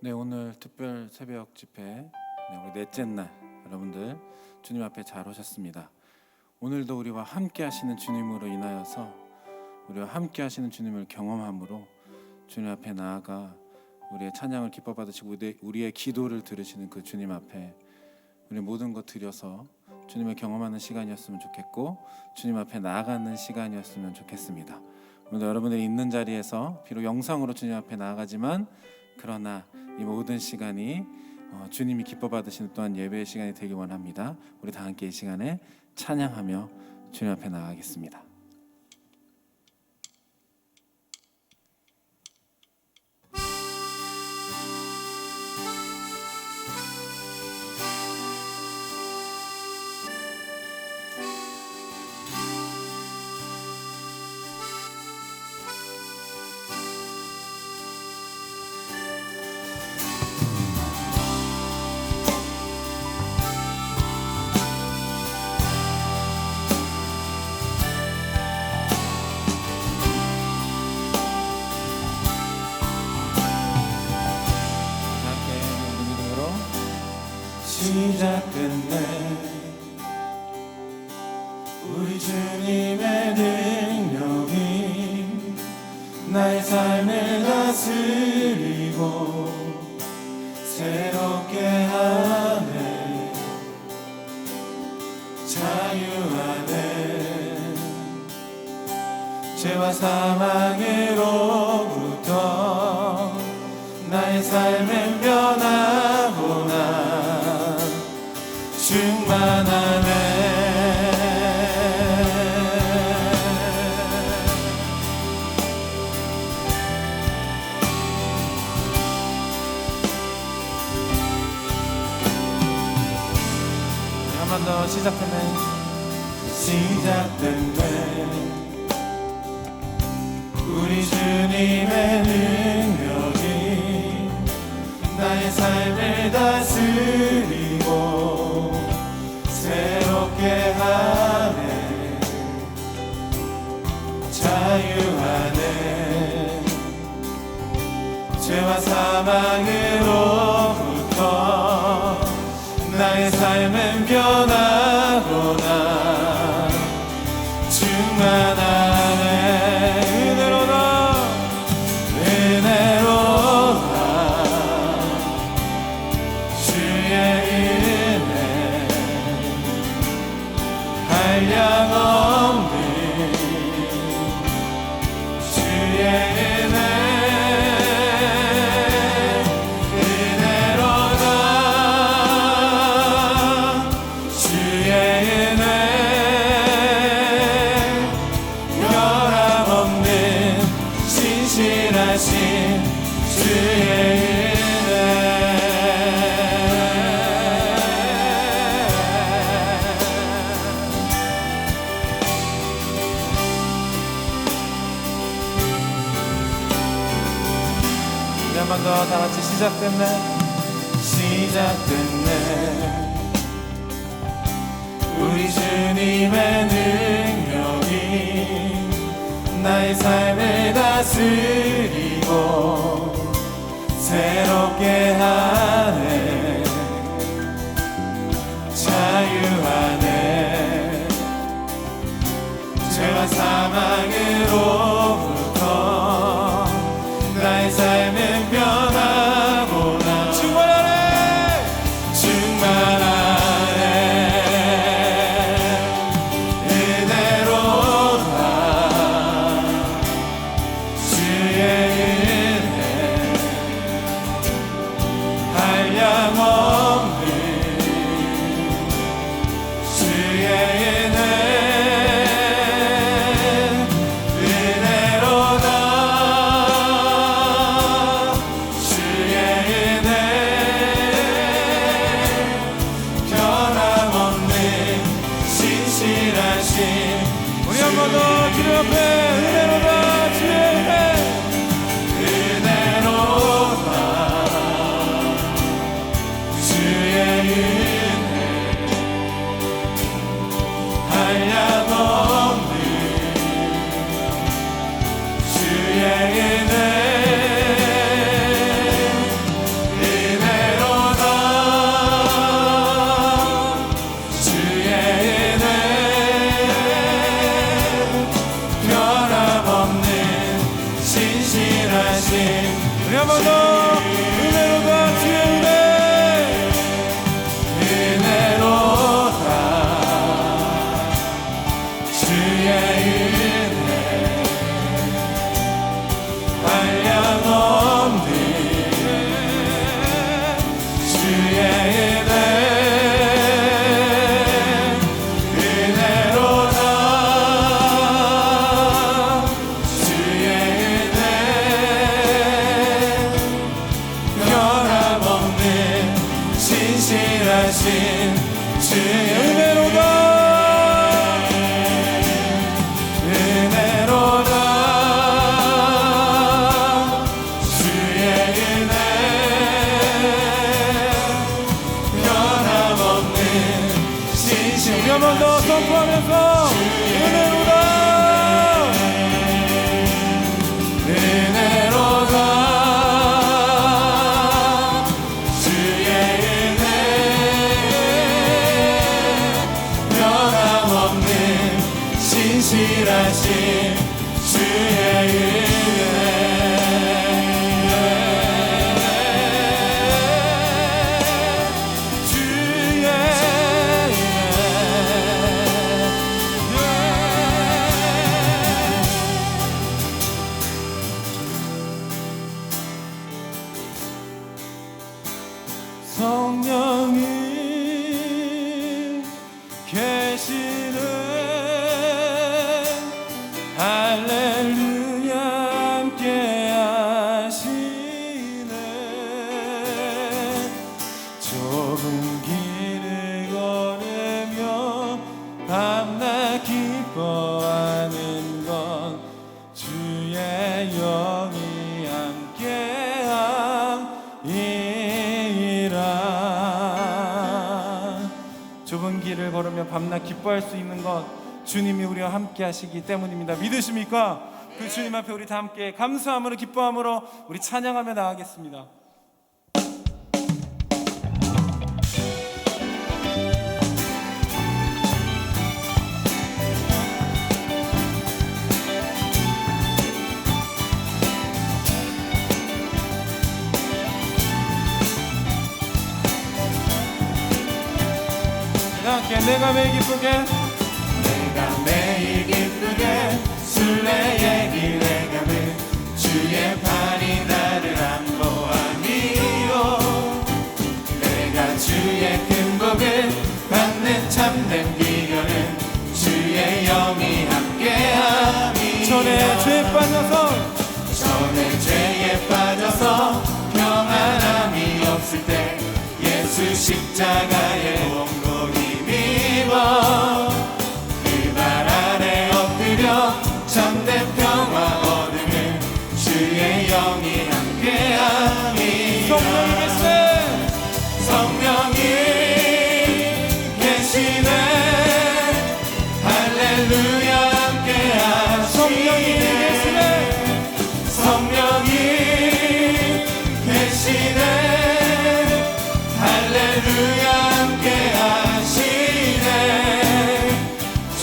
네, 오늘 특별 새벽 집회 우리 넷째 날 여러분들 주님 앞에 잘 오셨습니다. 오늘도 우리와 함께 하시는 주님으로 인하여서 우리와 함께 하시는 주님을 경험함으로 주님 앞에 나아가 우리의 찬양을 기뻐 받으시고 우리의 기도를 들으시는 그 주님 앞에 우리 모든 것 드려서 주님을 경험하는 시간이었으면 좋겠고 주님 앞에 나아가는 시간이었으면 좋겠습니다. 오늘 여러분들이 있는 자리에서 비록 영상으로 주님 앞에 나아가지만 그러나 이 모든 시간이 주님이 기뻐 받으시는 또한 예배의 시간이 되길 원합니다. 우리 다 함께 이 시간에 찬양하며 주님 앞에 나아가겠습니다. 시작됐네. 우리 주님의 능력이 나의 삶을 다스리고 새롭게 하네. 자유하네. 죄와 사망으로부터 나의 삶은 변하구나. 충만하네. 한 번 더 시작했네. 시작됐네. 우리 주님의 능력이 나의 삶을 다스리고 새롭게 하네. 자유하네. 죄와 사망으로부터 나의 삶은 변하구나. 충만하네. 은혜로다. 은혜로다. 주의 은혜 한량없는 주의 은혜. 은혜로다. 주의 은혜 변함없는 신실하신 주의 은혜. 한 번 더 다 같이 시작됐네. 시작됐네. 우리 주님의 능력이 나의 삶을 다스리고 새롭게 하네. 자유하네. 죄와 사망으로부터 나의 삶은 변하구나. 충만하네. 충만하네. 은혜로다. 주의 은혜 한량없는 주의 은혜. 은혜로다. 주의 은혜 변함없는 신실하신. 우리 한 번 더 주님 앞에 은혜로다. 주의 은혜. 은혜로다. 주의 은혜 한량없는 주의 은혜. 우리 한 번 더 은혜로다 주의 은혜 은혜로다 주의 은혜 한량없는 주의 은혜로다 주의 은혜 변함없는 신실하신 주의 은혜로다 은혜로다 주의 은혜 변함없는 신실 우리 한 번 더 선포하면서 은혜로다 은혜로다 주의 은혜 변함없는 신실하신 주의 성령이 계시네 할렐루야 함께 하시네 좁은 길을 걸으며 밤낮 기뻐하는 건 주의 영이 함께함이라 좁은 길을 걸으며 밤낮 기뻐할 수 있는 것 주님이 우리와 함께 하시기 때문입니다. 믿으십니까? 그 주님 앞에 우리 다 함께 감사함으로 기뻐함으로 우리 찬양하며 나아가겠습니다. 함께 내가 매일 기쁘게 내가 매일 기쁘게 순례의 길에 가는 주의 팔이 나를 안보함이요 내가 주의 큰 복을 받는 참된 비결은 주의 영이 함께함이요 전에 죄에 빠져서 평안함이 없을 때 예수 십자가에 온고 힘입어 그 발 아래 엎드려 참된 평화 얻으면 주의 영이 함께함이 성령이 계시네 성령이 계시네 할렐루야 함께하시네 성령이 계시네 성령이 계시네 할렐루야 함께하시네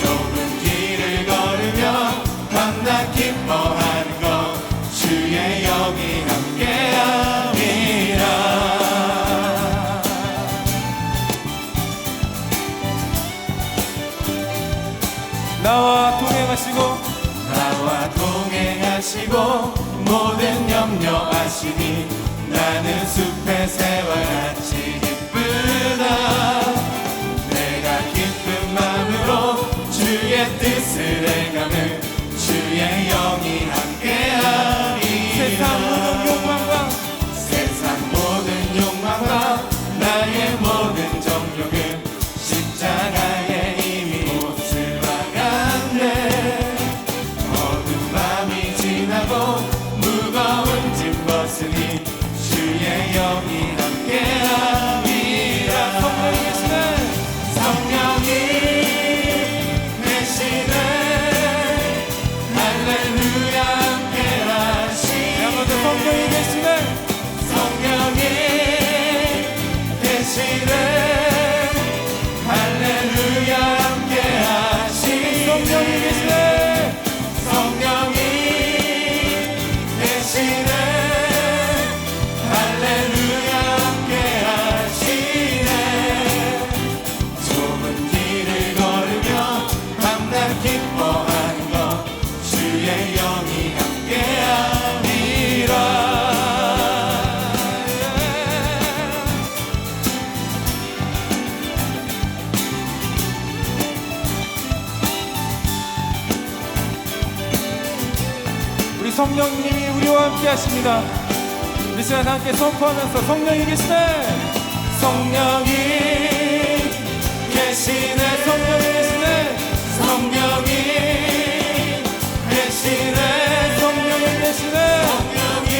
좁은 길을 걸으며 밤낮 기뻐하는 것 주의 영이 함께함이라 나와 동행하시고 모든 염려하시니 나는 숲의 새와 같이 기쁘다 내가 기쁜 마음으로 주의 뜻을 행하며 주의 영이 함께하리 세상 모든 욕망과 나의 모든 정욕은 십자가에 이미 못을 박았네 어두운 밤이 지나고 무거운 짐 벗으니 주의 영이 함께함이라 성령이 계시네 성령이 계시네 할렐루야 함께하시네 성령이 계시네 성령이 계시네 할렐루야 함께하시네 성령이 계시네 성령이 계시네 성령님이 우리와 함께 하십니다. 이 시간 함께 선포하면서 성령이 계시네, 성령이 계시네, 성령이 계시네, 성령이 계시네, 성령이 계시네. 성령이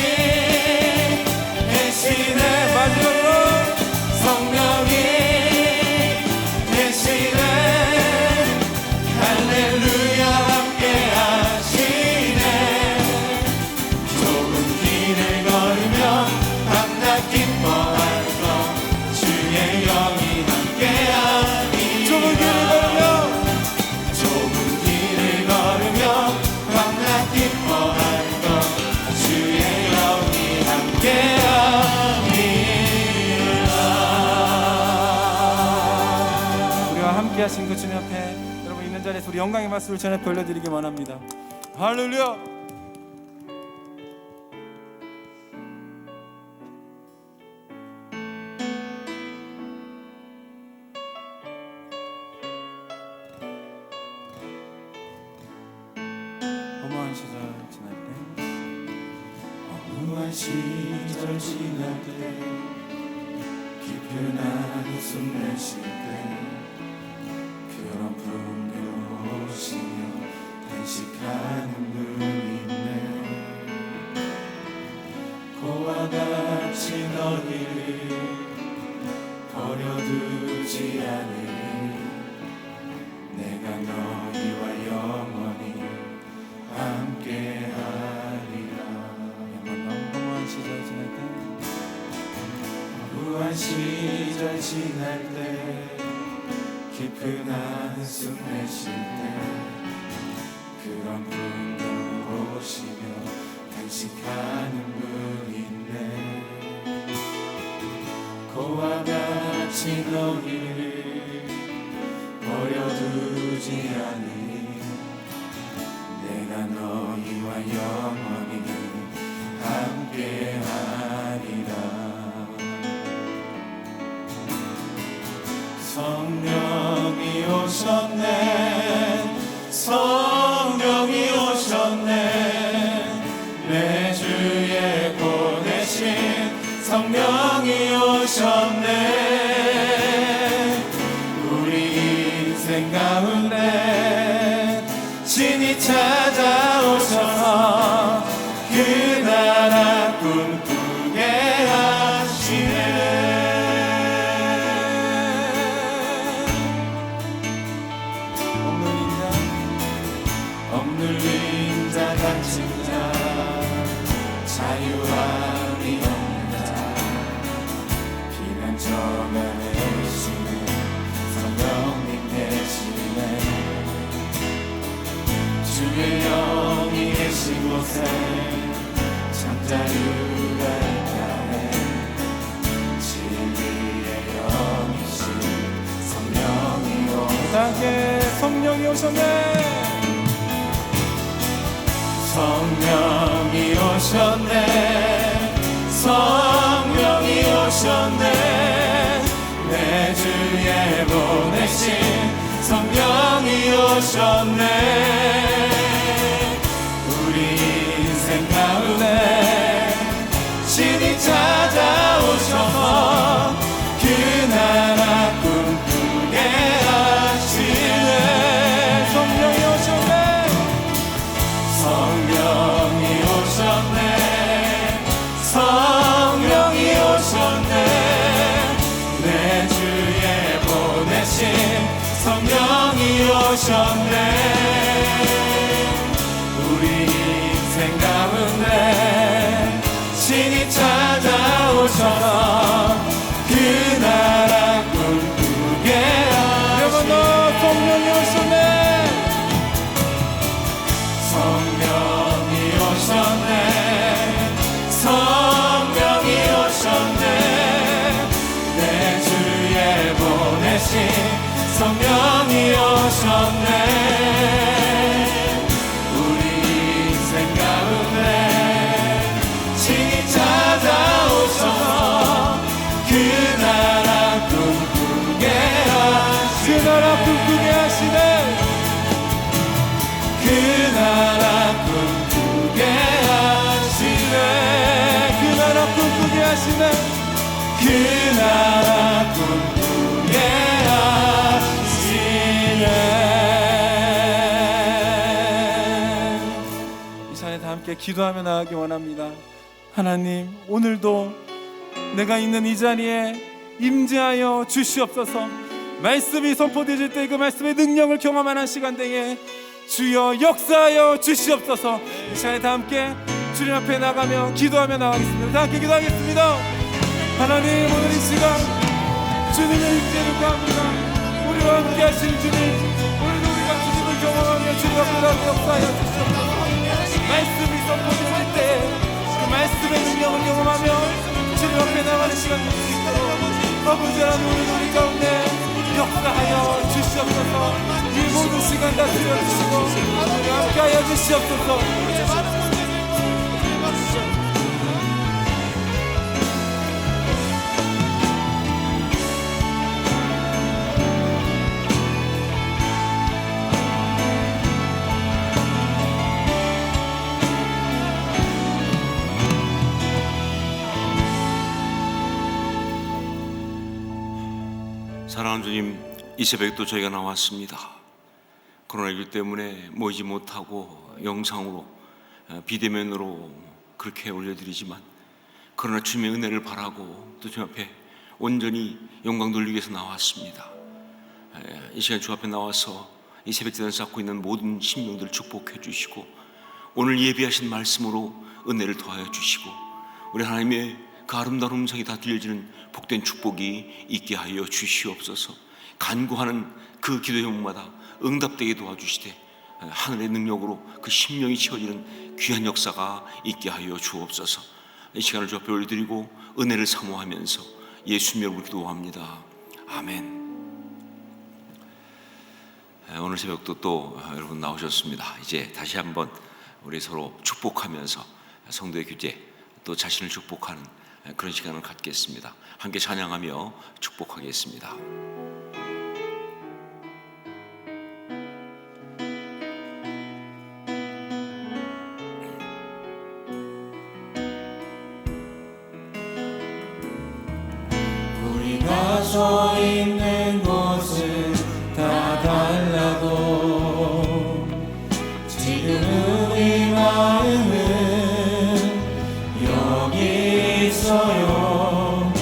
계시네, 마지막으로 성령이 계시네, 할렐루야 함께 하시네. 좁은 길을 걸으며 밤낮 기뻐하는 것 주의 영이 함께하니. 좁은 길을 걸으며 좁은 길을 걸으며 밤낮 기뻐하는 것 주의 영이 함께하니라. 우리와 함께 하신 그 주님 앞에 여러분 있는 자리에서 우리 영광의 말씀을 전해 돌려드리기 원합니다. 할렐루야. 허무한 시절 지날 때, 허무한 시절 지날 때, 깊은 한숨 내쉴 때, 그런 풍경 오시며 단식하는 분이 있네. 고와 같이 너희를 버려두지 않으리. 내가 너희와 영원히 함께하리라. 허무한 시절 지날 때, 허무한 시절 지날 때, 깊은 한숨 내쉴 때, 그런 풍경을 보시며 단식하는 분인데, 고와 같이 너희를 버려두지 않으니 내가 너희와 영원히 함께하리라. 성령이 오셨네, 성령이 오셨네, 내 주에 보내신 성령이 오셨네. 우리 인생 가운데 신이 찾아오셔서 그 나라 꿈꾸게 하시네. 억눌린 자 갇힌 자 자유함이 없는 자 피난처가 되시네. 성령님 계시네. 주의 영이 계신 곳에 잠자유가 있다네. 진리의 영이신 성령이 땅에 성령이 오셨네, 성령이 오셨네, 성령이 오셨네, 내 주에 보내신 성령이 오셨네. 우리 인생 가운데 신이 찾아오셔서 그 나라 꿈꾸게 하시네. 성령이 오셨네, 성령이 오셨네, 성령이 오셨네, 내 주에 보내신 성령이 오셨네. 우리 인생 가운데 신이 찾아오셔서 그 나라 꿈꾸게 여러분 하시네. 성령이 오셨네, 성령이 오셨네, 성령이 오셨네, 내 주에 보내신 성령이 오셨네. 우리 인생 가운데 신이 찾아오셔서 그 나라 꿈꾸게 하시네. 그 나라 꿈꾸게 하시네, 그 나라 꿈꾸게 하시네. 꿈꾸게 하시네. 그 나라 꿈꾸게 하시네. 이 시간에 다 함께 기도하며 나가기 원합니다. 하나님, 오늘도 내가 있는 이 자리에 임재하여 주시옵소서. 말씀이 선포되어질 때 그 말씀의 능력을 경험하는 시간 되에 주여 역사하여 주시옵소서. 이 시간에 다 함께 주님 앞에 나가며 기도하며 나가겠습니다. 다 함께 기도하겠습니다. 하나님, 오늘 이 시간 주님의 임재를 구합니다. 우리와 함께 하시는 주님, 오늘도 우리가 주님을 경험하며 주님 앞에 나가 역사하여 주시옵소서. 말씀이 선포되어질 때 그 말씀의 능력을 경험하며 주님 앞에 나가는 시간 될 수 있도록 아버지 하나님, 오늘도 우리 가운데 역사하여 주시옵소서. 이 모든 시간 다스려 주시고 우리 함께하여 주시옵소서. 사랑하는 주님, 이 새벽도 저희가 나왔습니다. 코로나19 때문에 모이지 못하고 영상으로 비대면으로 그렇게 올려드리지만, 그러나 주님의 은혜를 바라고 또 주 앞에 온전히 영광 돌리기 위해서 나왔습니다. 이 시간 주 앞에 나와서 이 새벽제단을 쌓고 있는 모든 심령들 축복해 주시고, 오늘 예비하신 말씀으로 은혜를 더하여 주시고, 우리 하나님의 그 아름다운 음성이 다 들려지는 복된 축복이 있게 하여 주시옵소서. 간구하는 그 기도 제목마다 응답되게 도와주시되 하늘의 능력으로 그 심령이 채워지는 귀한 역사가 있게 하여 주옵소서. 이 시간을 주 앞에 올려드리고 은혜를 사모하면서 예수님 이름으로 기도합니다. 아멘. 오늘 새벽도 또 여러분 나오셨습니다. 이제 다시 한번 우리 서로 축복하면서 성도의 교제, 또 자신을 축복하는 그런 시간을 갖겠습니다. 함께 찬양하며 축복하겠습니다. 우리가 서 있는 곳은 다 달라도 지금 우리 마음은 여기 있어요.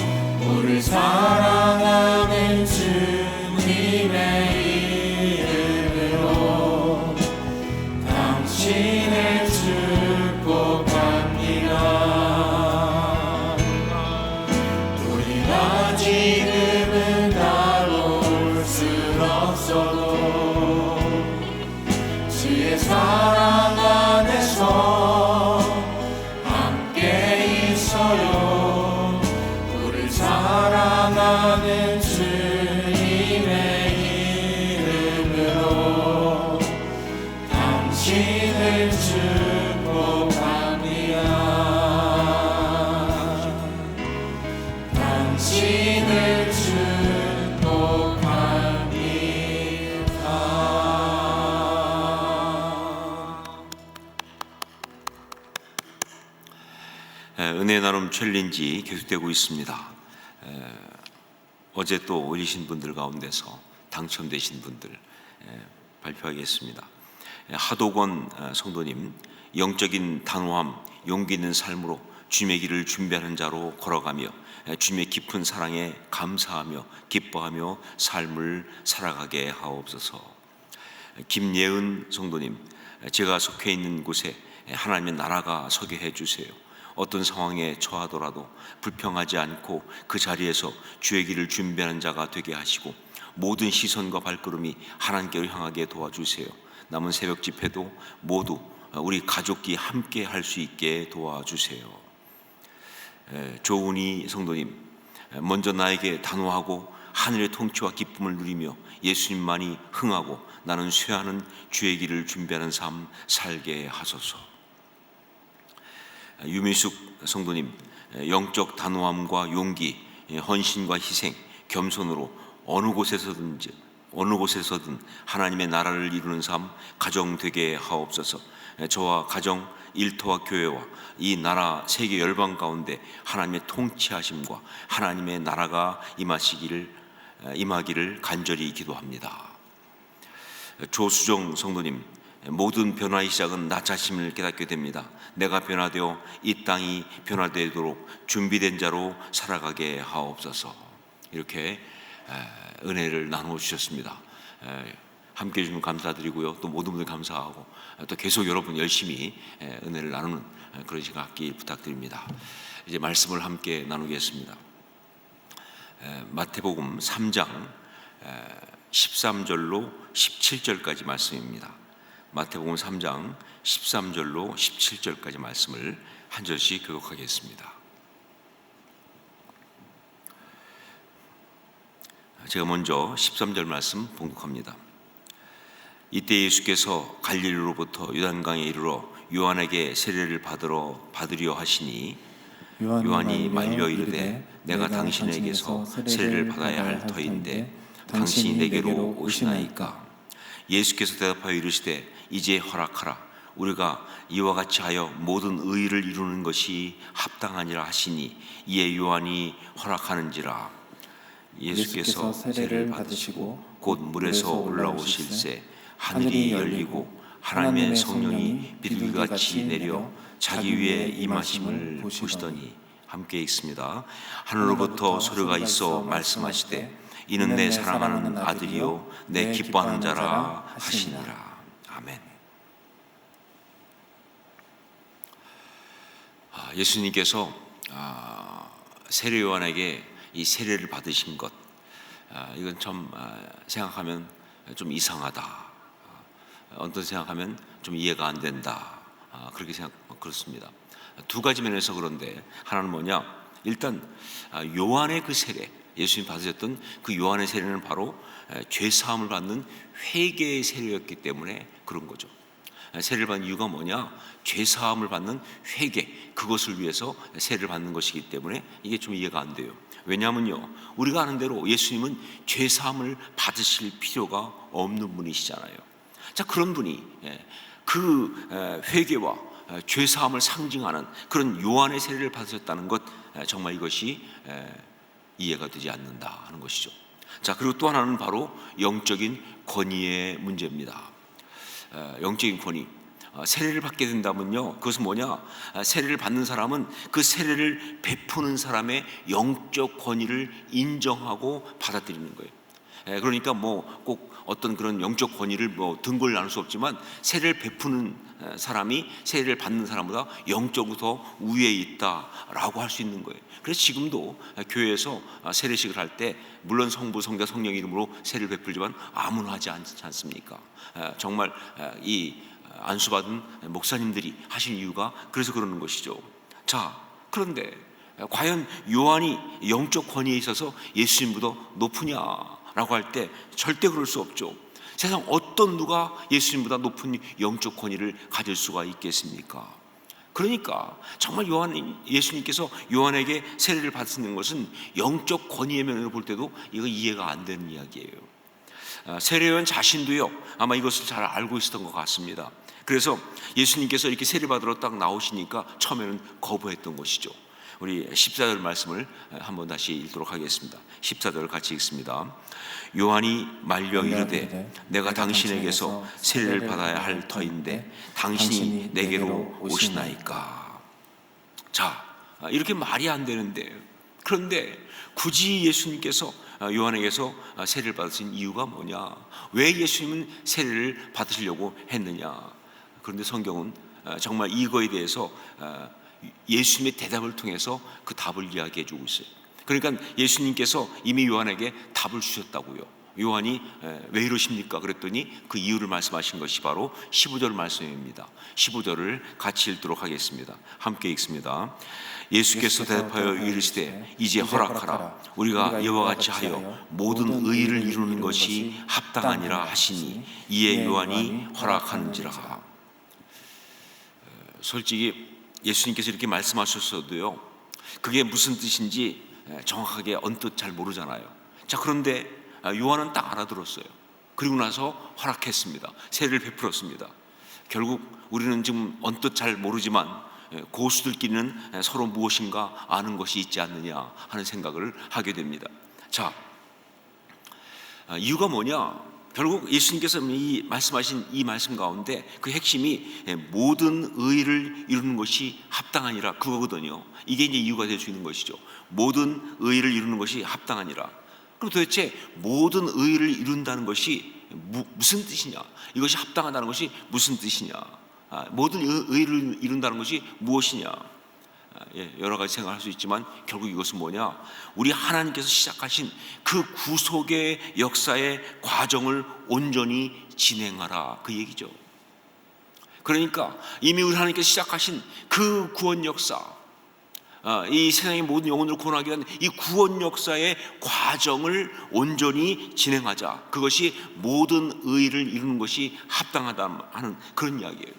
우리 사랑하는 주님의 이름으로 당신을 축복합니다. 우리가 지금은 다룰 순 없어도 주의 사랑 안에서 함께 있어요. 우리 사랑하는 주님의 이름으로 당신을 축복합니다. 당신을 은혜 나눔 챌린지 계속되고 있습니다. 어제 또 올리신 분들 가운데서 당첨되신 분들 발표하겠습니다. 하도권 성도님, 영적인 단호함, 용기 있는 삶으로 주님의 길을 준비하는 자로 걸어가며 주님의 깊은 사랑에 감사하며 기뻐하며 삶을 살아가게 하옵소서. 김예은 성도님, 제가 속해 있는 곳에 하나님의 나라가 서게 해주세요. 어떤 상황에 처하더라도 불평하지 않고 그 자리에서 주의 길을 준비하는 자가 되게 하시고 모든 시선과 발걸음이 하나님께로 향하게 도와주세요. 남은 새벽 집회도 모두 우리 가족이 함께 할 수 있게 도와주세요. 조은희 성도님, 먼저 나에게 단호하고 하늘의 통치와 기쁨을 누리며 예수님만이 흥하고 나는 쇠하는 주의 길을 준비하는 삶 살게 하소서. 유미숙 성도님, 영적 단호함과 용기, 헌신과 희생, 겸손으로 어느 곳에서든지 어느 곳에서든 하나님의 나라를 이루는 삶 가정 되게 하옵소서. 저와 가정, 일터와 교회와 이 나라 세계 열방 가운데 하나님의 통치하심과 하나님의 나라가 임하기를 간절히 기도합니다. 조수정 성도님, 모든 변화의 시작은 나 자신을 깨닫게 됩니다. 내가 변화되어 이 땅이 변화되도록 준비된 자로 살아가게 하옵소서. 이렇게 은혜를 나누어 주셨습니다. 함께 해주면 감사드리고요. 또 모든 분들 감사하고 또 계속 여러분 열심히 은혜를 나누는 그런 시간 갖기 부탁드립니다. 이제 말씀을 함께 나누겠습니다. 마태복음 3장 13절로 17절까지 말씀입니다. 마태복음 3장 13절로 17절까지 말씀을 한 절씩 교독하겠습니다. 제가 먼저 13절 말씀 봉독합니다. 이때 예수께서 갈릴리로부터 요단강에 이르러 요한에게 세례를 받으려 하시니 요한이 말려 이르되 내가 당신에게서 세례를 받아야 할 터인데 당신이 내게로 오시나이까. 예수께서 대답하여 이르시되 이제 허락하라. 우리가 이와 같이 하여 모든 의를 이루는 것이 합당하니라 하시니 이에 요한이 허락하는지라. 예수께서 세례를 받으시고 곧 물에서 올라오실새 하늘이 열리고 하나님의 성령이 비둘기같이 내려 자기 위에 임하심을 보시더니. 함께 읽습니다. 하늘로부터 소리가 있어 말씀하시되 이는 내 사랑하는 아들이요 내 기뻐하는 자라 하시니라. 아멘. 예수님께서 세례 요한에게 이 세례를 받으신 것, 이건 좀 생각하면 좀 이상하다. 어떤 생각하면 좀 이해가 안 된다. 그렇게 그렇습니다. 두 가지 면에서 그런데 하나는 뭐냐? 일단 요한의 그 세례, 예수님 받으셨던 그 요한의 세례는 바로 죄 사함을 받는 회개의 세례였기 때문에 그런 거죠. 세례를 받는 이유가 뭐냐? 죄 사함을 받는 회개, 그것을 위해서 세례를 받는 것이기 때문에 이게 좀 이해가 안 돼요. 왜냐하면요, 우리가 아는 대로 예수님은 죄 사함을 받으실 필요가 없는 분이시잖아요. 자, 그런 분이 그 회개와 죄 사함을 상징하는 그런 요한의 세례를 받으셨다는 것, 정말 이것이 이해가 되지 않는다 하는 것이죠. 자, 그리고 또 하나는 바로 영적인 권위의 문제입니다. 영적인 권위, 세례를 받게 된다면요, 그것은 뭐냐? 세례를 받는 사람은 그 세례를 베푸는 사람의 영적 권위를 인정하고 받아들이는 거예요. 그러니까 뭐 꼭 어떤 그런 영적 권위를 뭐 등골 나눌 수 없지만 세례를 베푸는 사람이 세례를 받는 사람보다 영적으로 더 위에 있다라고 할 수 있는 거예요. 그래서 지금도 교회에서 세례식을 할 때 물론 성부, 성자, 성령 이름으로 세례를 베풀지만 아무나 하지 않지 않습니까? 정말 이 안수받은 목사님들이 하신 이유가 그래서 그러는 것이죠. 자, 그런데 과연 요한이 영적 권위에 있어서 예수님보다 높으냐라고 할 때 절대 그럴 수 없죠. 세상 어떤 누가 예수님보다 높은 영적 권위를 가질 수가 있겠습니까? 그러니까 정말 예수님께서 요한에게 세례를 받으시는 것은 영적 권위의 면으로 볼 때도 이거 이해가 안 되는 이야기예요. 세례요한 자신도요, 아마 이것을 잘 알고 있었던 것 같습니다. 그래서 예수님께서 이렇게 세례 받으러 딱 나오시니까 처음에는 거부했던 것이죠. 우리 14절 말씀을 한번 다시 읽도록 하겠습니다. 14절 같이 읽습니다. 요한이 말려 이르되 내가 당신에게서 세례를 받아야 할 터인데 당신이 내게로 오시나이까. 자, 이렇게 말이 안 되는데, 그런데 굳이 예수님께서 요한에게서 세례를 받으신 이유가 뭐냐? 왜 예수님은 세례를 받으시려고 했느냐? 그런데 성경은 정말 이거에 대해서 예수님의 대답을 통해서 그 답을 이야기해 주고 있어요. 그러니까 예수님께서 이미 요한에게 답을 주셨다고요. 요한이 왜 이러십니까? 그랬더니 그 이유를 말씀하신 것이 바로 15절 말씀입니다. 15절을 같이 읽도록 하겠습니다. 함께 읽습니다. 예수께서 대답하여 이르시되 이제 허락하라. 우리가 이와 같이 하여 모든 의를 이루는 것이 합당하니라 하시니 이에 요한이 허락하는지라. 솔직히 예수님께서 이렇게 말씀하셨어도요, 그게 무슨 뜻인지 정확하게 언뜻 잘 모르잖아요. 자, 그런데 요한은 딱 알아들었어요. 그리고 나서 허락했습니다. 세례를 베풀었습니다. 결국 우리는 지금 언뜻 잘 모르지만 고수들끼리는 서로 무엇인가 아는 것이 있지 않느냐 하는 생각을 하게 됩니다. 자, 이유가 뭐냐? 결국 예수님께서 말씀하신 이 말씀 가운데 그 핵심이 모든 의를 이루는 것이 합당하니라 그거거든요. 이게 이제 이유가 될 수 있는 것이죠. 모든 의를 이루는 것이 합당하니라. 그럼 도대체 모든 의를 이룬다는 것이 무슨 뜻이냐? 이것이 합당하다는 것이 무슨 뜻이냐? 모든 의를 이룬다는 것이 무엇이냐? 여러 가지 생각할 수 있지만 결국 이것은 뭐냐? 우리 하나님께서 시작하신 그 구속의 역사의 과정을 온전히 진행하라 그 얘기죠. 그러니까 이미 우리 하나님께서 시작하신 그 구원 역사, 이 세상의 모든 영혼을 구원하기 위한 이 구원 역사의 과정을 온전히 진행하자. 그것이 모든 의를 이루는 것이 합당하다 하는 그런 이야기예요.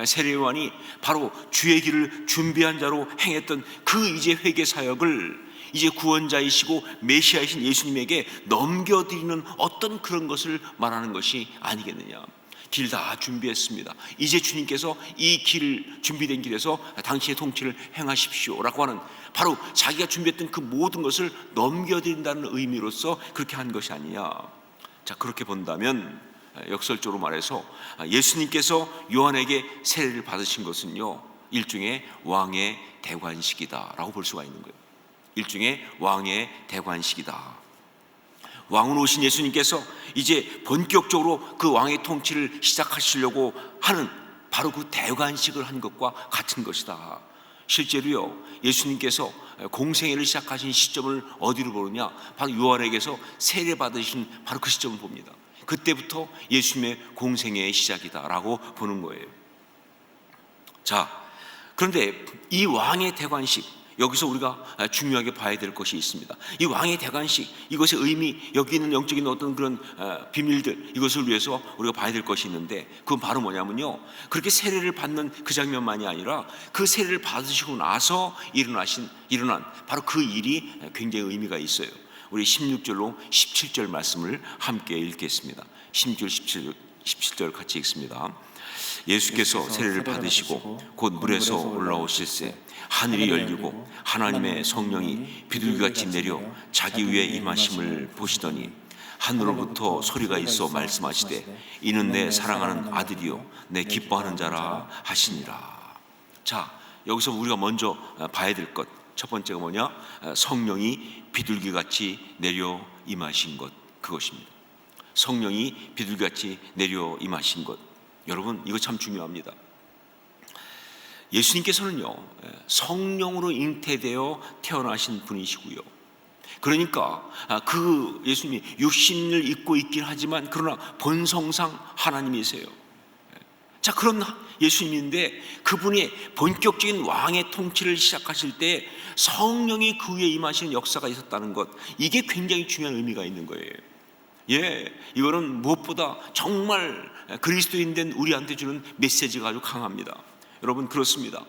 세례요한이 바로 주의 길을 준비한 자로 행했던 그 이제 회개 사역을 이제 구원자이시고 메시아이신 예수님에게 넘겨드리는 어떤 그런 것을 말하는 것이 아니겠느냐. 길 다 준비했습니다. 이제 주님께서 이 길, 준비된 길에서 당신의 통치를 행하십시오 라고 하는 바로 자기가 준비했던 그 모든 것을 넘겨드린다는 의미로서 그렇게 한 것이 아니냐. 자, 그렇게 본다면 역설적으로 말해서 예수님께서 요한에게 세례를 받으신 것은요, 일종의 왕의 대관식이다 라고 볼 수가 있는 거예요. 일종의 왕의 대관식이다. 왕으로 오신 예수님께서 이제 본격적으로 그 왕의 통치를 시작하시려고 하는 바로 그 대관식을 한 것과 같은 것이다. 실제로요, 예수님께서 공생애를 시작하신 시점을 어디로 보느냐? 바로 요한에게서 세례 받으신 바로 그 시점을 봅니다. 그때부터 예수님의 공생애의 시작이다라고 보는 거예요. 자, 그런데 이 왕의 대관식, 여기서 우리가 중요하게 봐야 될 것이 있습니다. 이 왕의 대관식, 이것의 의미, 여기 있는 영적인 어떤 그런 비밀들, 이것을 위해서 우리가 봐야 될 것이 있는데, 그건 바로 뭐냐면요, 그렇게 세례를 받는 그 장면만이 아니라 그 세례를 받으시고 나서 일어난 바로 그 일이 굉장히 의미가 있어요. 우리 16절로 17절 말씀을 함께 읽겠습니다. 16절, 17절 같이 읽습니다. 예수께서 세례를 받으시고 곧 물에서 올라오실새 하늘이 열리고 하나님의 성령이 비둘기같이 내려 자기 위에 임하심을 보시더니 하늘로부터 소리가 있어 말씀하시되 이는 내 사랑하는 아들이요 내 기뻐하는 자라 하시니라. 자, 여기서 우리가 먼저 봐야 될 것, 첫 번째가 뭐냐? 성령이 비둘기같이 내려 임하신 것, 그것입니다. 성령이 비둘기같이 내려 임하신 것, 여러분 이거 참 중요합니다. 예수님께서는요, 성령으로 잉태되어 태어나신 분이시고요, 그러니까 그 예수님이 육신을 입고 있긴 하지만 그러나 본성상 하나님이세요. 자, 그런 예수님인데 그분이 본격적인 왕의 통치를 시작하실 때 성령이 그 위에 임하시는 역사가 있었다는 것, 이게 굉장히 중요한 의미가 있는 거예요. 이거는 무엇보다 정말 그리스도인 된 우리한테 주는 메시지가 아주 강합니다. 여러분, 그렇습니다.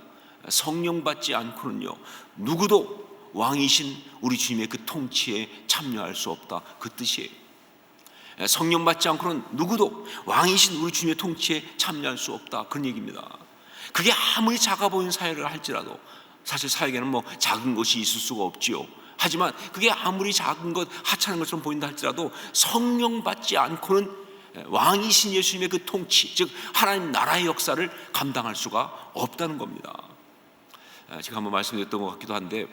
성령 받지 않고는요, 누구도 왕이신 우리 주님의 그 통치에 참여할 수 없다, 그 뜻이에요. 성령 받지 않고는 누구도 왕이신 우리 주님의 통치에 참여할 수 없다, 그런 얘기입니다. 그게 아무리 작아 보이는 사역을 할지라도, 사실 사역에는 뭐 작은 것이 있을 수가 없지요. 하지만 그게 아무리 작은 것, 하찮은 것처럼 보인다 할지라도 성령 받지 않고는 왕이신 예수님의 그 통치, 즉 하나님 나라의 역사를 감당할 수가 없다는 겁니다. 제가 한번 말씀드렸던 것 같기도 한데,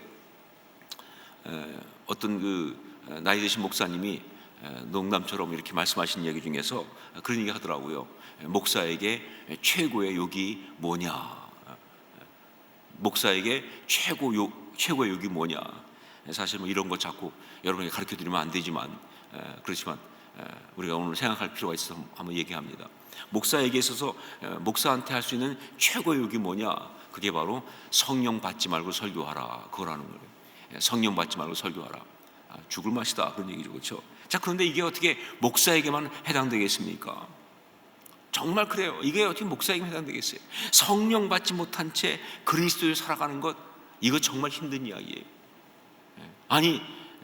어떤 그 나이 드신 목사님이 농담처럼 이렇게 말씀하신 얘기 중에서 그런 얘기 하더라고요. 목사에게 최고의 욕이 뭐냐? 목사에게 최고의 욕이 뭐냐? 사실 뭐 이런 거 자꾸 여러분에게 가르쳐 드리면 안 되지만, 그렇지만 우리가 오늘 생각할 필요가 있어서 한번 얘기합니다. 목사에게 있어서 목사한테 할 수 있는 최고의 욕이 뭐냐? 그게 바로 성령 받지 말고 설교하라, 그거라는 거예요. 성령 받지 말고 설교하라. 죽을 맛이다, 그런 얘기죠, 그렇죠? 자, 그런데 이게 어떻게 목사에게만 해당되겠습니까? 정말 그래요. 이게 어떻게 목사에게만 해당되겠어요? 성령 받지 못한 채 그리스도를 살아가는 것, 이거 정말 힘든 이야기예요. 아니,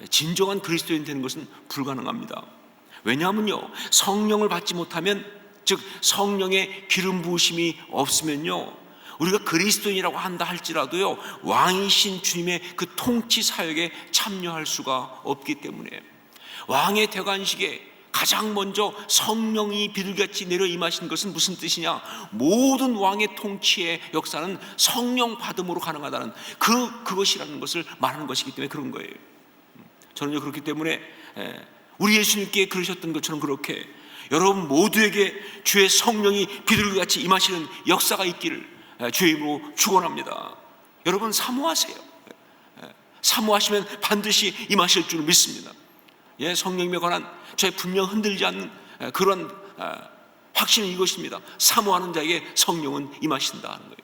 진정한 그리스도인 되는 것은 불가능합니다. 왜냐하면요, 성령을 받지 못하면, 즉 성령의 기름 부으심이 없으면요, 우리가 그리스도인이라고 한다 할지라도요, 왕이신 주님의 그 통치 사역에 참여할 수가 없기 때문에, 왕의 대관식에 가장 먼저 성령이 비둘기같이 내려 임하신 것은 무슨 뜻이냐? 모든 왕의 통치의 역사는 성령 받음으로 가능하다는 그것이라는 것을 말하는 것이기 때문에 그런 거예요. 저는요, 그렇기 때문에 우리 예수님께 그러셨던 것처럼 그렇게 여러분 모두에게 주의 성령이 비둘기같이 임하시는 역사가 있기를 주의 이름으로 축원합니다. 여러분 사모하세요. 사모하시면 반드시 임하실 줄 믿습니다. 성령님에 관한 저의 분명 흔들리지 않는 그런 확신은 이것입니다. 사모하는 자에게 성령은 임하신다 하는 거예요.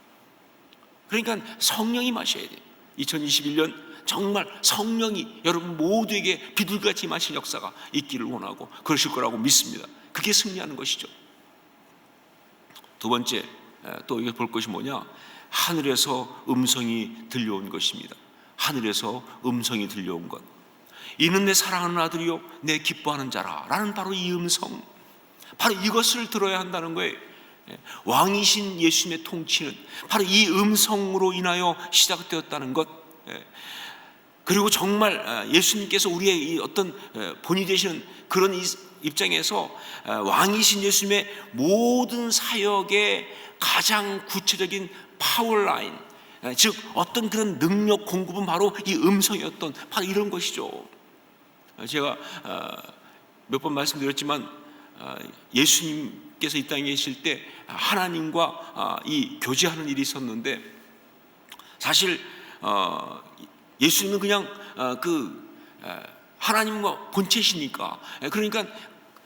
그러니까 성령이 임하셔야 돼요. 2021년 정말 성령이 여러분 모두에게 비둘기같이 임하신 역사가 있기를 원하고 그러실 거라고 믿습니다. 그게 승리하는 것이죠. 두 번째, 또 이게 볼 것이 뭐냐? 하늘에서 음성이 들려온 것입니다. 하늘에서 음성이 들려온 것. 이는 내 사랑하는 아들이요 내 기뻐하는 자라 라는 바로 이 음성, 바로 이것을 들어야 한다는 거예요. 왕이신 예수님의 통치는 바로 이 음성으로 인하여 시작되었다는 것. 그리고 정말 예수님께서 우리의 이 어떤 본이 되시는 그런 입장에서 왕이신 예수님의 모든 사역의 가장 구체적인 파워라인, 즉 어떤 그런 능력 공급은 바로 이 음성이었던 바로 이런 것이죠. 제가 몇 번 말씀드렸지만 예수님께서 이 땅에 계실 때 하나님과 이 교제하는 일이 있었는데, 사실 예수님은 그냥 하나님과 본체시니까, 그러니까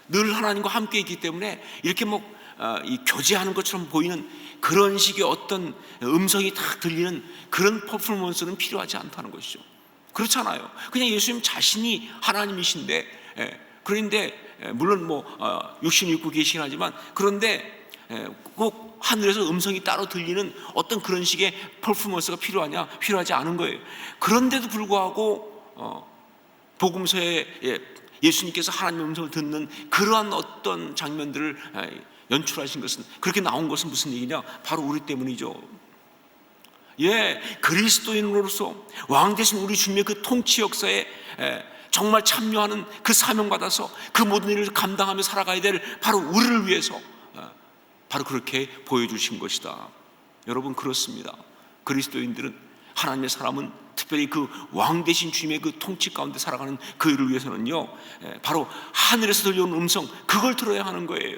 늘 하나님과 함께 있기 때문에 이렇게 이 교제하는 것처럼 보이는 그런 식의 어떤 음성이 딱 들리는 그런 퍼포먼스는 필요하지 않다는 것이죠. 그렇잖아요. 그냥 예수님 자신이 하나님이신데, 그런데 물론 육신을 입고 계시긴 하지만, 그런데 꼭 하늘에서 음성이 따로 들리는 어떤 그런 식의 퍼포먼스가 필요하지 않은 거예요. 그런데도 불구하고 복음서에 예수님께서 하나님의 음성을 듣는 그러한 어떤 장면들을 연출하신 것은, 그렇게 나온 것은 무슨 얘기냐? 바로 우리 때문이죠. 그리스도인으로서 왕 되신 우리 주님의 그 통치 역사에 정말 참여하는 그 사명받아서 그 모든 일을 감당하며 살아가야 될 바로 우리를 위해서 바로 그렇게 보여주신 것이다. 여러분, 그렇습니다. 그리스도인들은, 하나님의 사람은 특별히 그 왕 되신 주님의 그 통치 가운데 살아가는 그 일을 위해서는요, 바로 하늘에서 들려오는 음성, 그걸 들어야 하는 거예요.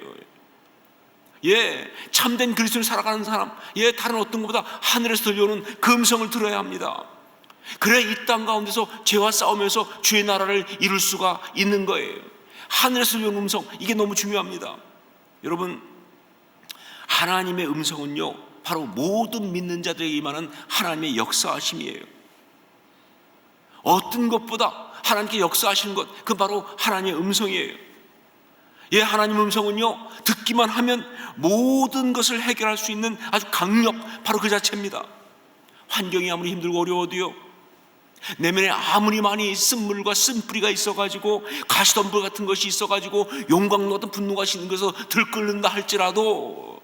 참된 그리스도를 살아가는 사람, 다른 어떤 것보다 하늘에서 들려오는 그 음성을 들어야 합니다. 그래야 이 땅 가운데서 죄와 싸우면서 주의 나라를 이룰 수가 있는 거예요. 하늘에서 들려오는 음성, 이게 너무 중요합니다. 여러분, 하나님의 음성은요, 바로 모든 믿는 자들에게 임하는 하나님의 역사하심이에요. 어떤 것보다 하나님께 역사하시는 것, 그건 바로 하나님의 음성이에요. 하나님의 음성은요, 듣기만 하면 모든 것을 해결할 수 있는 아주 강력, 바로 그 자체입니다. 환경이 아무리 힘들고 어려워도요, 내면에 아무리 많이 쓴물과 쓴뿌리가 있어가지고 가시덤불 같은 것이 있어가지고 용광로 같은 분노가 있는 것에서 들끓는다 할지라도,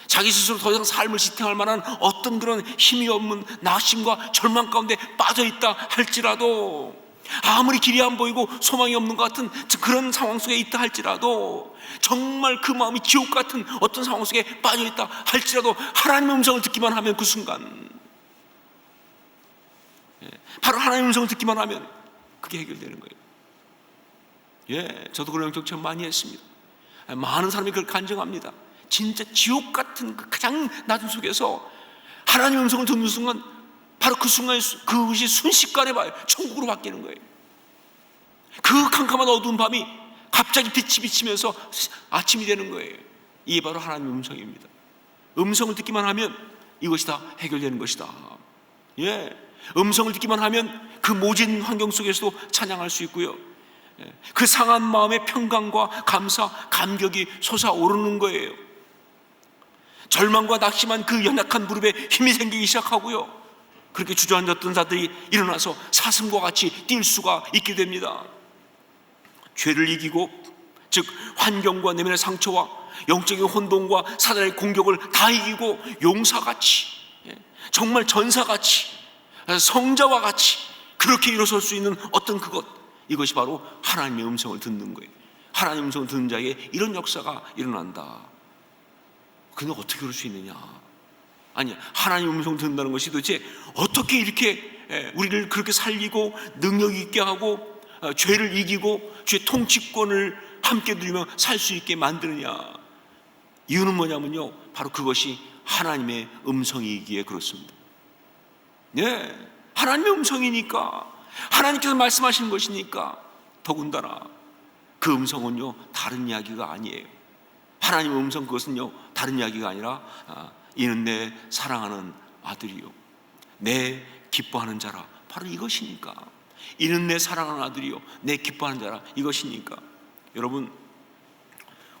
자기 스스로 더 이상 삶을 지탱할 만한 어떤 그런 힘이 없는 낙심과 절망 가운데 빠져있다 할지라도, 아무리 길이 안 보이고 소망이 없는 것 같은 그런 상황 속에 있다 할지라도, 정말 그 마음이 지옥 같은 어떤 상황 속에 빠져있다 할지라도, 하나님의 음성을 듣기만 하면 그 순간, 바로 하나님의 음성을 듣기만 하면 그게 해결되는 거예요. 저도 그런 영적 체험 많이 했습니다. 많은 사람이 그걸 간증합니다. 진짜 지옥 같은 그 가장 낮은 속에서 하나님의 음성을 듣는 순간, 바로 그 순간에 그것이 순식간에 천국으로 바뀌는 거예요. 그 캄캄한 어두운 밤이 갑자기 빛이 비치면서 아침이 되는 거예요. 이게 바로 하나님의 음성입니다. 음성을 듣기만 하면 이것이 다 해결되는 것이다. 음성을 듣기만 하면 그 모진 환경 속에서도 찬양할 수 있고요, 그 상한 마음의 평강과 감사, 감격이 솟아오르는 거예요. 절망과 낙심한 그 연약한 무릎에 힘이 생기기 시작하고요, 그렇게 주저앉았던 자들이 일어나서 사슴과 같이 뛸 수가 있게 됩니다. 죄를 이기고, 즉 환경과 내면의 상처와 영적인 혼돈과 사단의 공격을 다 이기고 용사같이, 정말 전사같이, 성자와 같이 그렇게 일어설 수 있는 어떤 그것, 이것이 바로 하나님의 음성을 듣는 거예요. 하나님의 음성을 듣는 자에게 이런 역사가 일어난다. 근데 어떻게 그럴 수 있느냐? 아니, 하나님의 음성을 듣는다는 것이 도대체 어떻게 이렇게 우리를 그렇게 살리고 능력 있게 하고 죄를 이기고 죄의 통치권을 함께 누리며 살 수 있게 만드느냐? 이유는 뭐냐면요, 바로 그것이 하나님의 음성이기에 그렇습니다. 네, 하나님의 음성이니까, 하나님께서 말씀하시는 것이니까. 더군다나 그 음성은요 다른 이야기가 아니에요. 하나님의 음성, 그것은요 다른 이야기가 아니라 이는 내 사랑하는 아들이요 내 기뻐하는 자라, 바로 이것이니까. 이는 내 사랑하는 아들이요 내 기뻐하는 자라, 이것이니까. 여러분,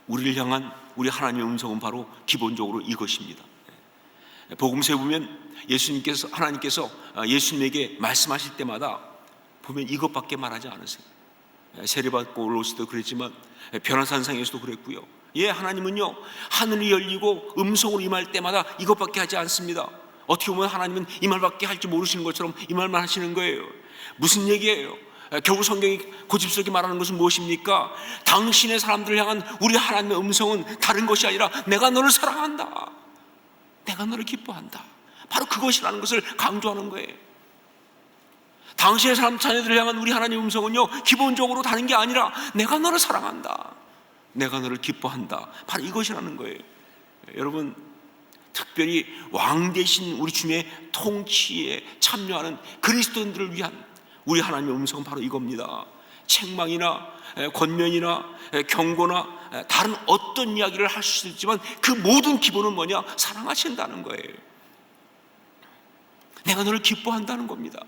우리를 향한 우리 하나님의 음성은 바로 기본적으로 이것입니다. 복음서에 보면 하나님께서 예수님에게 말씀하실 때마다 보면 이것밖에 말하지 않으세요. 세례받고 올라오실 때도 그랬지만 변화산상에서도 그랬고요. 하나님은요 하늘이 열리고 음성으로 임할 때마다 이것밖에 하지 않습니다. 어떻게 보면 하나님은 이 말밖에 할 줄 모르시는 것처럼 이 말만 하시는 거예요. 무슨 얘기예요? 결국 성경이 고집스럽게 말하는 것은 무엇입니까? 당신의 사람들을 향한 우리 하나님의 음성은 다른 것이 아니라 내가 너를 사랑한다, 내가 너를 기뻐한다, 바로 그것이라는 것을 강조하는 거예요. 당신의 사람 자녀들을 향한 우리 하나님의 음성은요 기본적으로 다른 게 아니라 내가 너를 사랑한다, 내가 너를 기뻐한다, 바로 이것이라는 거예요. 여러분, 특별히 왕 대신 우리 주님의 통치에 참여하는 그리스도인들을 위한 우리 하나님의 음성은 바로 이겁니다. 책망이나 권면이나 경고나 다른 어떤 이야기를 할 수 있지만 그 모든 기본은 뭐냐? 사랑하신다는 거예요. 내가 너를 기뻐한다는 겁니다.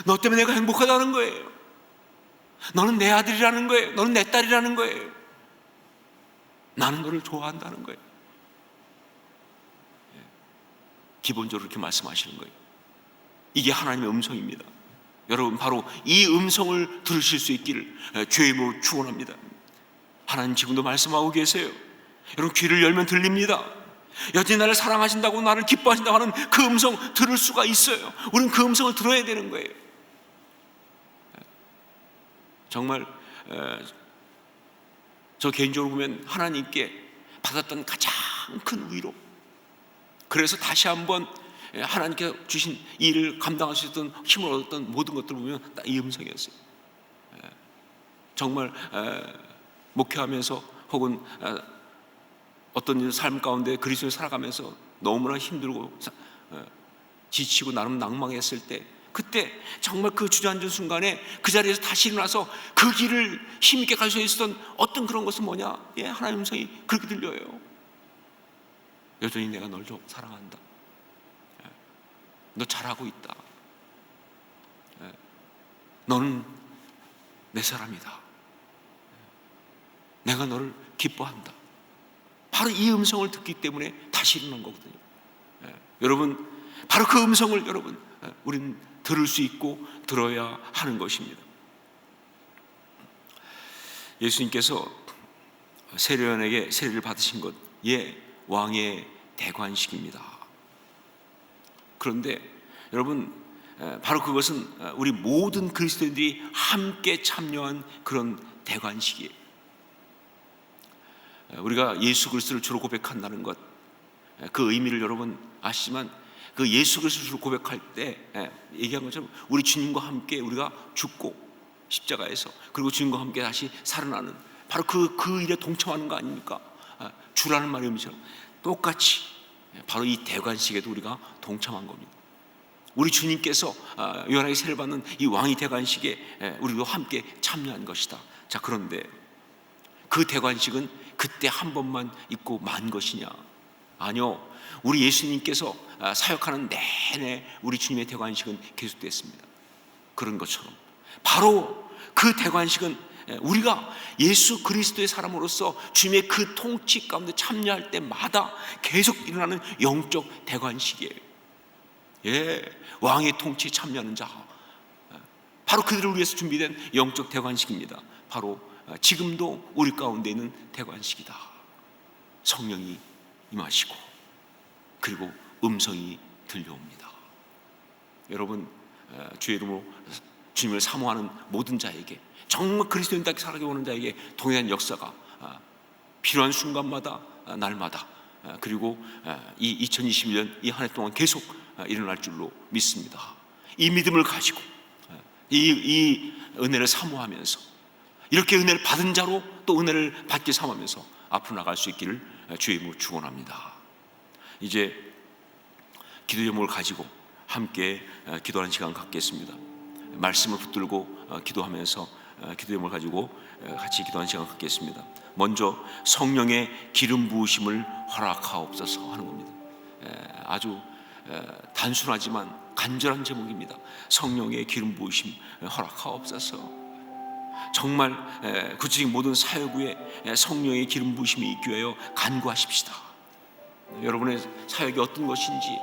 너 때문에 내가 행복하다는 거예요. 너는 내 아들이라는 거예요. 너는 내 딸이라는 거예요. 나는 너를 좋아한다는 거예요. 기본적으로 그렇게 말씀하시는 거예요. 이게 하나님의 음성입니다. 여러분, 바로 이 음성을 들으실 수 있기를 주의 이름으로 축원합니다. 하나님 지금도 말씀하고 계세요. 여러분, 귀를 열면 들립니다. 여전히 나를 사랑하신다고, 나를 기뻐하신다고 하는 그 음성 들을 수가 있어요. 우리는 그 음성을 들어야 되는 거예요. 정말 저 개인적으로 보면 하나님께 받았던 가장 큰 위로, 그래서 다시 한번 하나님께 주신 일을 감당할 수 있던 힘을 얻었던 모든 것들을 보면 이 음성이었어요. 정말 목회하면서 혹은 어떤 삶 가운데 그리스도를 살아가면서 너무나 힘들고 지치고 나름 낭망했을 때, 그때 정말 그 주저앉은 순간에 그 자리에서 다시 일어나서 그 길을 힘있게 갈 수 있었던 어떤 그런 것은 뭐냐? 하나님의 음성이 그렇게 들려요. 여전히 내가 널 좀 사랑한다, 너 잘하고 있다, 너는 내 사람이다, 내가 너를 기뻐한다. 바로 이 음성을 듣기 때문에 다시 일어난 거거든요. 여러분, 바로 그 음성을 여러분 우리는 들을 수 있고 들어야 하는 것입니다. 예수님께서 세례요한에게 세례를 받으신 것, 왕의 대관식입니다. 그런데 여러분, 바로 그것은 우리 모든 그리스도인들이 함께 참여한 그런 대관식이에요. 우리가 예수 그리스도를 주로 고백한다는 것, 그 의미를 여러분 아시지만, 그 예수 그리스도를 주로 고백할 때 얘기한 것처럼 우리 주님과 함께 우리가 죽고 십자가에서, 그리고 주님과 함께 다시 살아나는, 바로 그 일에 동참하는 거 아닙니까? 주라는 말의 의미처럼 똑같이 바로 이 대관식에도 우리가 동참한 겁니다. 우리 주님께서 요한에게 세례를 받는 이 왕이 대관식에 우리도 함께 참여한 것이다. 자, 그런데 그 대관식은 그때 한 번만 있고 만 것이냐? 아니요, 우리 예수님께서 사역하는 내내 우리 주님의 대관식은 계속됐습니다. 그런 것처럼 바로 그 대관식은 우리가 예수 그리스도의 사람으로서 주님의 그 통치 가운데 참여할 때마다 계속 일어나는 영적 대관식이에요. 왕의 통치에 참여하는 자, 바로 그들을 위해서 준비된 영적 대관식입니다. 바로 지금도 우리 가운데 있는 대관식이다. 성령이 임하시고 그리고 음성이 들려옵니다. 여러분, 주의 이름으로 주님을 사모하는 모든 자에게, 정말 그리스도인답게 살아가기 원하는 자에게 동일한 역사가 필요한 순간마다, 날마다, 그리고 이 2021년 이 한 해 동안 계속 일어날 줄로 믿습니다. 이 믿음을 가지고 이 은혜를 사모하면서, 이렇게 은혜를 받은 자로 또 은혜를 받게 삼으면서 앞으로 나갈 수 있기를 주의 이름으로 축원합니다. 이제 기도 제목을 가지고 함께 기도하는 시간 갖겠습니다. 말씀을 붙들고 기도하면서 기도 제목을 가지고 같이 기도하는 시간 갖겠습니다. 먼저 성령의 기름 부으심을 허락하옵소서 하는 겁니다. 아주 단순하지만 간절한 제목입니다. 성령의 기름 부으심 허락하옵소서. 정말 구체적인 모든 사역 후에 성령의 기름 부으심이 있기 위하여 간구하십시다. 여러분의 사역이 어떤 것인지,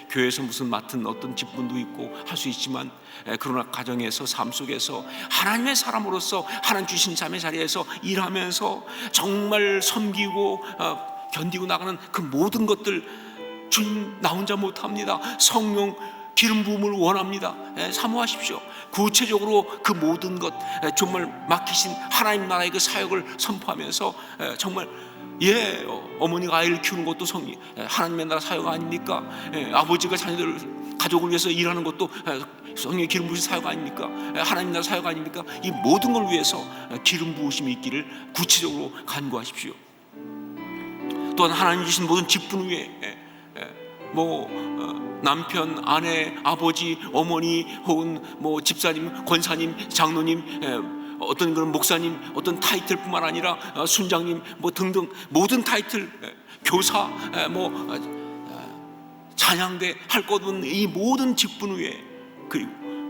교회에서 무슨 맡은 어떤 직분도 있고 할 수 있지만, 그러나 가정에서, 삶 속에서 하나님의 사람으로서 하나님 주신 삶의 자리에서 일하면서 정말 섬기고 견디고 나가는 그 모든 것들 주님 나 혼자 못합니다. 성령 기름 부음을 원합니다. 사모하십시오. 구체적으로 그 모든 것, 정말 맡기신 하나님 나라의 그 사역을 선포하면서 정말 어머니가 아이를 키우는 것도 하나님의 나라 사역 아닙니까? 아버지가 자녀들 가족을 위해서 일하는 것도 성령의 기름 부으신 사역 아닙니까? 하나님 나라 사역 아닙니까? 이 모든 걸 위해서 기름 부으심이 있기를 구체적으로 간구하십시오. 또한 하나님 주신 모든 직분 위에 남편, 아내, 아버지, 어머니, 혹은 집사님, 권사님, 장로님, 어떤 그런 목사님, 어떤 타이틀뿐만 아니라 순장님, 등등 모든 타이틀, 교사, 찬양대 할 것 없는 이 모든 직분 위에,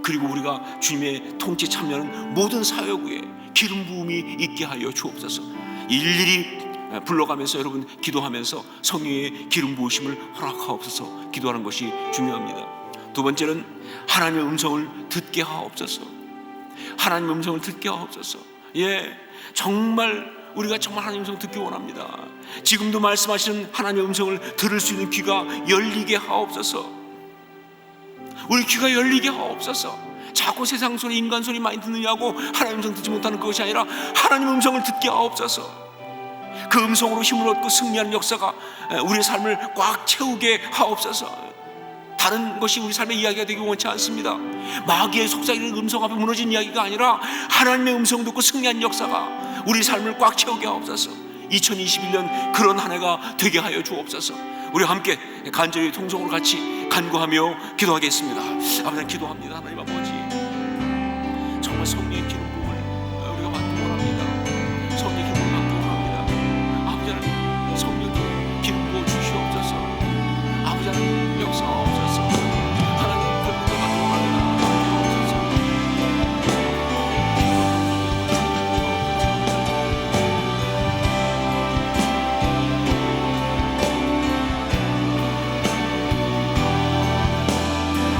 그리고 우리가 주님의 통치에 참여하는 모든 사역 위에 기름 부음이 있게 하여 주옵소서. 일일이 불러가면서 여러분 기도하면서 성령의 기름 부으심을 허락하옵소서 기도하는 것이 중요합니다. 두 번째는 하나님의 음성을 듣게 하옵소서. 하나님의 음성을 듣게 하옵소서. 정말 우리가 정말 하나님의 음성을 듣기 원합니다. 지금도 말씀하시는 하나님의 음성을 들을 수 있는 귀가 열리게 하옵소서. 우리 귀가 열리게 하옵소서. 자꾸 세상 소리, 인간 소리 많이 듣느냐고 하나님의 음성 듣지 못하는 것이 아니라 하나님의 음성을 듣게 하옵소서. 그 음성으로 힘을 얻고 승리하는 역사가 우리의 삶을 꽉 채우게 하옵소서. 다른 것이 우리 삶의 이야기가 되기 원치 않습니다. 마귀의 속삭이는 음성 앞에 무너진 이야기가 아니라 하나님의 음성 듣고 승리하는 역사가 우리 삶을 꽉 채우게 하옵소서. 2021년 그런 한 해가 되게 하여 주옵소서. 우리 함께 간절히 통성으로 같이 간구하며 기도하겠습니다. 아버지, 기도합니다. 하나님 아버지, 정말 성령의 기름 부음을 우리가 받기 원합니다. 성령의 기름 부음을 받기 원합니다. 아버지 하나님, 성령의 기름 부어 주시옵소서. 아버지 하나님, 역사하옵소서. 하나님 그런 걸 받기 원합니다.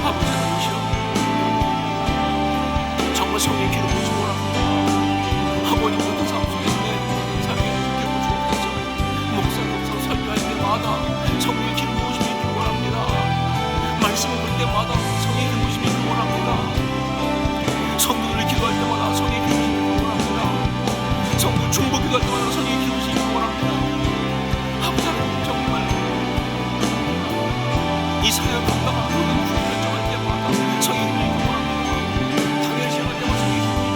아버지 하나님이시여, 정말 성령의 기름 부으시기 원합니다. 아버지 모든 삶 속에서 내 모든 삶에 기름 부으시옵소서. 목사님으로서 설교할 때마다 성령의 기름 부으심이 있기 원합니다. 말씀을 볼 때마다 성령의 기름 부으심이 있기 원합니다. 성도들을 기도할 때마다 성령의 기름 부으심이 있기 원합니다. 성도 중보 기도할 때마다 성령의 기름 부으심이 있기 원합니다. 아버지 하나님, 정말 이 사역을 감당하는 모든 결정할 때마다 성령의 기름이 있기 원합니다. 당연히 시작할 때마다 성령의 기름이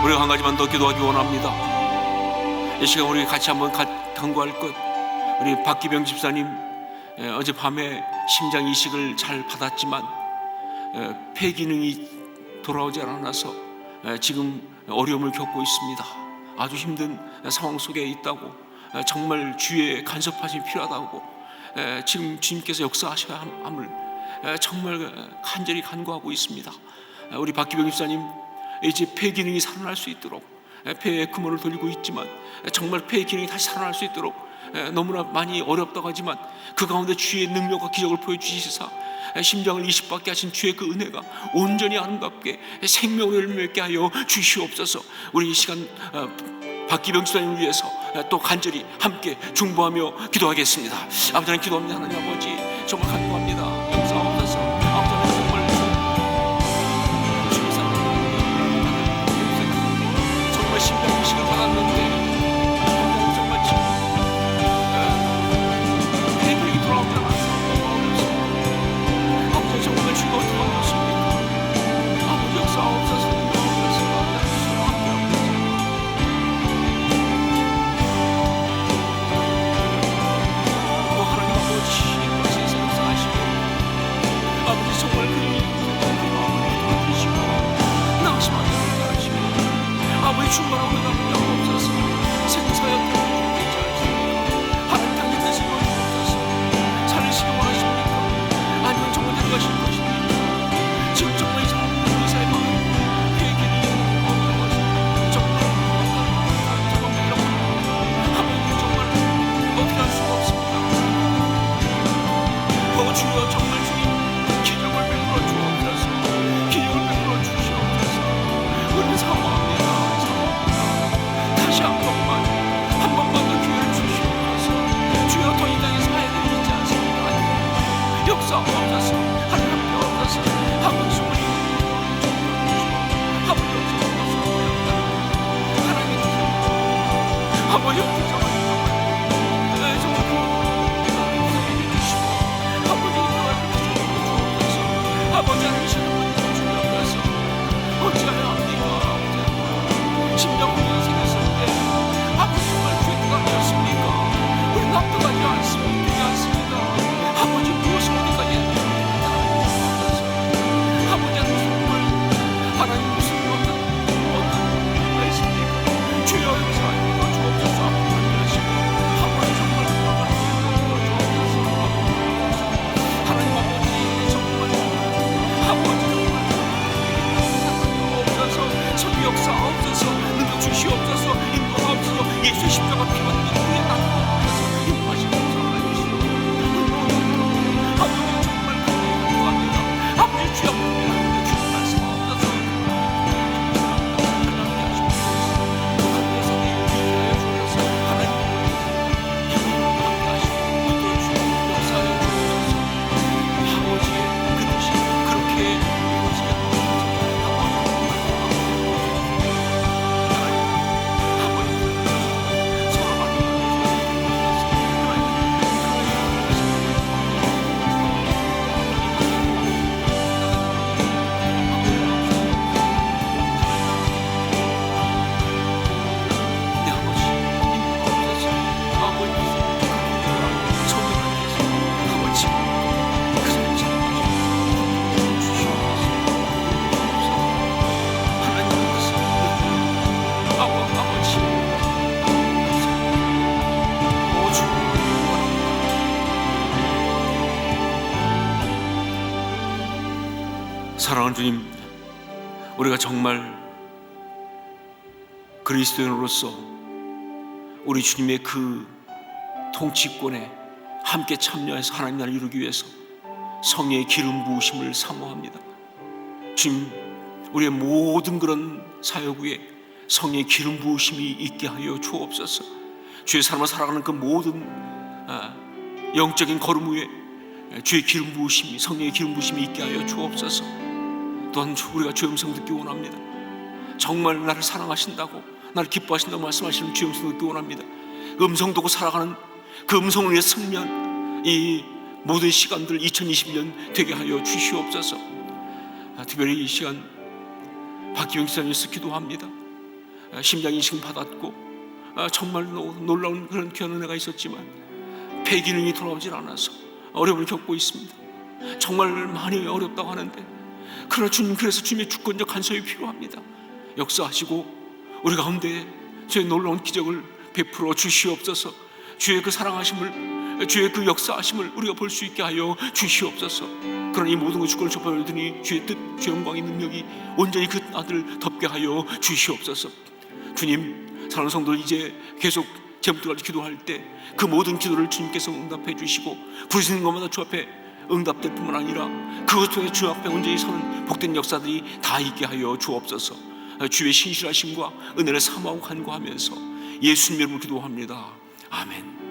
우리가 한 가지만 더 기도하기 원합니다. 이 시간 우리 같이 한번 간구할 것. 우리 박기병 집사님 어젯밤에 심장 이식을 잘 받았지만 폐 기능이 돌아오지 않아서 지금 어려움을 겪고 있습니다. 아주 힘든 상황 속에 있다고, 정말 주의 간섭하심이 필요하다고, 지금 주님께서 역사하셔야 함을 정말 간절히 간구하고 있습니다. 우리 박기병 집사님 이제 폐 기능이 살아날 수 있도록, 폐에 금호를 돌리고 있지만 정말 폐 기능이 다시 살아날 수 있도록 너무나 많이 어렵다고 하지만 그 가운데 주의 능력과 기적을 보여주시사 심장을 이식받게 하신 주의 그 은혜가 온전히 아름답게 생명을 맺게 하여 주시옵소서. 우리 이 시간 박기병 집사님을 위해서 또 간절히 함께 중보하며 기도하겠습니다. 아버지 하나님 기도합니다. 하나님 아버지 정말 간구합니다. 역사하옵소서. 아버지 하나님 정말 심장 이식을 받았는데 정말 지금 폐기력이 돌아오지 않았습니다. 아버지 정말 주가 어떻게 하셨습니까? 아버지 역사하옵소서. 아버지 정말 그 도와주시고 낭심하게 하시고 아버지 충만하고 나무가 없어서 생사역을 주님께 하십니까? 하나님 당신 뜻을 이루어주옵소서. 살리시기 원하십니까? 아니면 정말 데려가실 것입니까? 지금 정말 이 사람들 의사의 마음 그 얘기를 어려워서 정말 대방적이라고 하면 정말 어떻게 할 수가 없습니다. 주여 정말 주님 기적을 베풀어 주옵소서. 기적을 베풀어 주시옵소서. 우리는 사모합니다. 다시 한 번만 더 기회를 주시옵소서. 주여 더 이 땅에 사회를 잊지 않습니다. 역사하옵소서. 하나님 함께 하옵소서. 아버지 정말 아버지 없어서 하나님 주세요. 아버지 없어서 아버지 하나님은 주님께서 어찌하여 합니까? 심장 문제가 생겼을 때 아버지 정말 주의 뜻이 아니었습니까? 우리 납득하지 않습니다. 아버지 무엇을 어디까지 했습니까? 아버지 하나님 정말 하나님 무슨 어떤 문제가 있습니까? 주여 역사하여 주옵소서. 아버지 정말 주옵소서. 하나님 아버지 정말 선비 역사하옵소서. 능력 주시옵소서. 인도하옵소서. 예수의 십자가 피와 눈물의 나누옵소서. 인도하시고 살아주시옵소서. 아버지 정말 감사합니다. 아버지 주여 주님 말씀하옵소서. 하나님 하시옵소서. 하나님께서 위하여 주옵소서. 하나님 함께 하시고 인도해 주시고 역사하여 주옵소서. 아버지의 그 뜻이 그렇게 이루어지게 사랑하는 주님, 우리가 정말 그리스도인으로서 우리 주님의 그 통치권에 함께 참여해서 하나님 나라를 이루기 위해서 성령의 기름 부으심을 사모합니다. 주님, 우리의 모든 그런 사역 위에 성령의 기름 부으심이 있게 하여 주옵소서. 주의 사람을 살아가는 그 모든 영적인 걸음 위에 주의 기름 부으심이, 성령의 기름 부으심이 있게 하여 주옵소서. 또한 우리가 주의 음성 듣기 원합니다. 정말 나를 사랑하신다고, 나를 기뻐하신다고 말씀하시는 주의 음성 듣기 원합니다. 음성 듣고 살아가는 그 음성을 위해 승리한 이 모든 시간들 2020년 되게 하여 주시옵소서. 특별히 이 시간 박기영 기사님께서 기도합니다. 심장 이식 받았고 정말 놀라운 그런 귀한 은혜가 있었지만 폐 기능이 돌아오질 않아서 어려움을 겪고 있습니다. 정말 많이 어렵다고 하는데 그러나 주님, 그래서 주님의 주권적 간섭이 필요합니다. 역사하시고 우리 가운데 주의 놀라운 기적을 베풀어 주시옵소서. 주의 그 사랑하심을, 주의 그 역사하심을 우리가 볼 수 있게 하여 주시옵소서. 그러니 모든 것 주권을 접하더니 주의 뜻, 주의 영광의 능력이 온전히 그 아들을 덮게 하여 주시옵소서. 주님, 사랑하는 성도들 이제 계속 제목들과 기도할 때 그 모든 기도를 주님께서 응답해 주시고 부르시는 것마다 주 앞에 응답될 뿐만 아니라 그것 통해 주 앞에 온전히 서는 복된 역사들이 다 있게 하여 주옵소서. 주의 신실하심과 은혜를 사모하고 간구하면서 예수님 이름으로 기도합니다. 아멘.